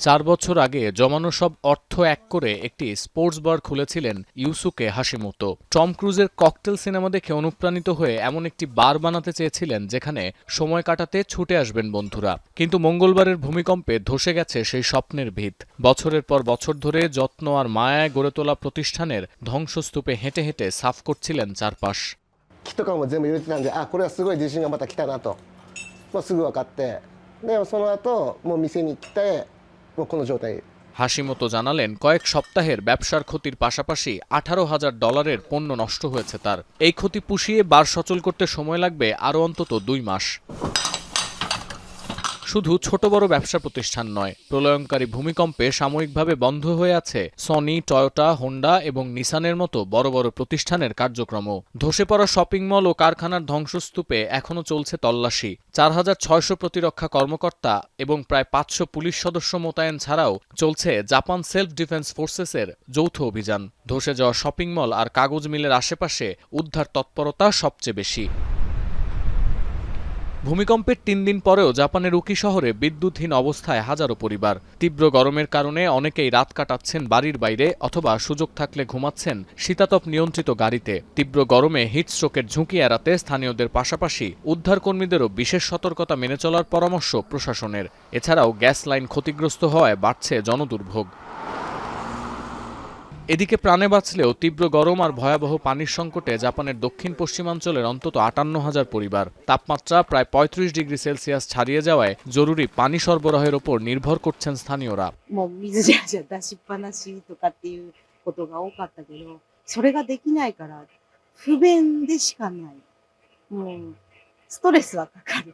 4 বছর আগে জমানো সব অর্থ এক করে একটি স্পোর্টস বার খুলেছিলেন ইউসুকে হাশিমোতো। টম ক্রুজের ককটেল সিনেমা দেখে অনুপ্রাণিত হয়ে এমন একটি বার বানাতে চেয়েছিলেন যেখানে সময় কাটাতে ছুটে আসবেন বন্ধুরা। কিন্তু মঙ্গলবারের ভূমিকম্পে ধসে গেছে সেই স্বপ্নের ভিত। বছরের পর বছর ধরে যত্ন আর মায়ায় গড়ে তোলা প্রতিষ্ঠানের ধ্বংসস্তূপে হেঁটে হেঁটে সাফ করছিলেন চারপাশ। 木とかも全部入れてたんで、あ、これはすごい地震がまた来たなと、すぐ分かって、でその後もう店に来て、もうこの状態。হাশিমোতো জানালেন কয়েক সপ্তাহের ব্যবসার ক্ষতির পাশাপাশি $18,000 পণ্য নষ্ট হয়েছে তার। এই ক্ষতি পুষিয়ে বার সচল করতে সময় লাগবে আরও অন্তত 2 মাস। শুধু ছোট বড় ব্যবসা প্রতিষ্ঠান নয়, প্রলয়ঙ্কারী ভূমিকম্পে সাময়িকভাবে বন্ধ হয়ে আছে সনি, টয়োটা, হোন্ডা এবং নিসানের মতো বড় বড় প্রতিষ্ঠানের কার্যক্রম। ধসে পড়া শপিং মল ও কারখানার ধ্বংসস্তূপে এখনও চলছে তল্লাশি। 4,600 প্রতিরক্ষা কর্মকর্তা এবং প্রায় 500 পুলিশ সদস্য মোতায়েন ছাড়াও চলছে জাপান সেলফ ডিফেন্স ফোর্সেসের যৌথ অভিযান। ধসে যাওয়া শপিং মল আর কাগজ মিলের আশেপাশে উদ্ধার তৎপরতা সবচেয়ে বেশি। ভূমিকম্পের 3 দিন পরেও জাপানের উকি শহরে বিদ্যুৎহীন অবস্থায় হাজারো পরিবার। তীব্র গরমের কারণে অনেকেই রাত কাটাচ্ছেন বাড়ির বাইরে অথবা সুযোগ থাকলে ঘুমাচ্ছেন শীতাতপ নিয়ন্ত্রিত গাড়িতে। তীব্র গরমে হিটস্ট্রোকের ঝুঁকি এড়াতে স্থানীয়দের পাশাপাশি উদ্ধারকর্মীদেরও বিশেষ সতর্কতা মেনে চলার পরামর্শ প্রশাসনের। এছাড়াও গ্যাস লাইন ক্ষতিগ্রস্ত হওয়ায় বাড়ছে জনদুর্ভোগ। এদিকে প্রাণে বাঁচলেও তীব্র গরম আর ভয়াবহ পানির সংকটে জাপানের দক্ষিণ পশ্চিমাঞ্চলের অন্তত 58,000 পরিবার। তাপমাত্রা প্রায় 35 ডিগ্রি সেলসিয়াস ছাড়িয়ে যাওয়ায় জরুরি পানি সরবরাহের ওপর নির্ভর করছেন স্থানীয়রা। もう水じゃ出しっぱなしとかっていうことが多かったけど、それができないから不便でしかない。もうストレスはかかる。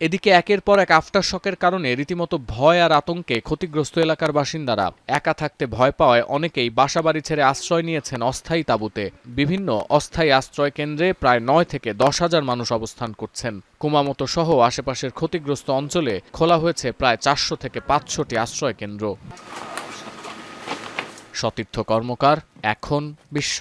এদিকে একের পর এক আফটার শকের কারণে রীতিমতো ভয় আর আতঙ্কে ক্ষতিগ্রস্ত এলাকার বাসিন্দারা। একা থাকতে ভয় পাওয়ায় অনেকেই বাসাবাড়ি ছেড়ে আশ্রয় নিয়েছেন অস্থায়ী তাঁবুতে। বিভিন্ন অস্থায়ী আশ্রয় কেন্দ্রে প্রায় 9 থেকে 10,000 মানুষ অবস্থান করছেন। কুমামোতো সহ আশেপাশের ক্ষতিগ্রস্ত অঞ্চলে খোলা হয়েছে প্রায় 400 থেকে 500টি আশ্রয় কেন্দ্র। সতীর্থ কর্মকার, এখন বিশ্ব।